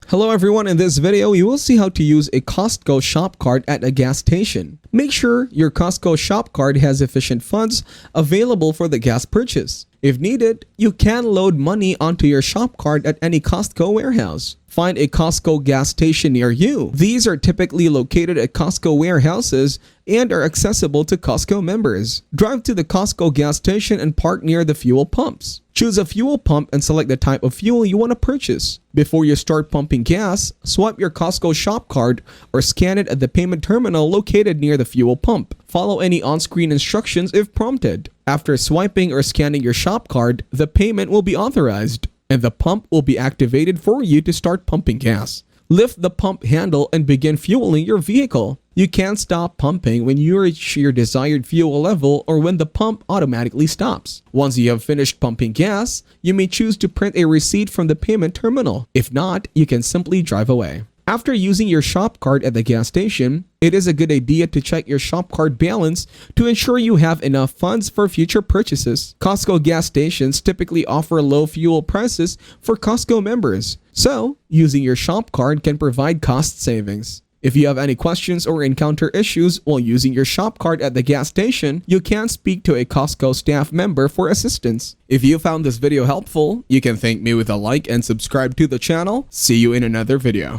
Hello everyone, in this video you will see how to use a Costco shop card at a gas station. Make sure your Costco shop card has efficient funds available for the gas purchase. If needed, you can load money onto your shop card at any Costco warehouse. Find a Costco gas station near you. These are typically located at Costco warehouses and are accessible to Costco members. Drive to the Costco gas station and park near the fuel pumps. Choose a fuel pump and select the type of fuel you want to purchase. Before you start pumping gas, swipe your Costco shop card or scan it at the payment terminal located near the fuel pump. Follow any on-screen instructions if prompted. After swiping or scanning your shop card, the payment will be authorized, and the pump will be activated for you to start pumping gas. Lift the pump handle and begin fueling your vehicle. You can stop pumping when you reach your desired fuel level or when the pump automatically stops. Once you have finished pumping gas, you may choose to print a receipt from the payment terminal. If not, you can simply drive away. After using your shop card at the gas station, it is a good idea to check your shop card balance to ensure you have enough funds for future purchases. Costco gas stations typically offer low fuel prices for Costco members, so using your shop card can provide cost savings. If you have any questions or encounter issues while using your shop card at the gas station, you can speak to a Costco staff member for assistance. If you found this video helpful, you can thank me with a like and subscribe to the channel. See you in another video.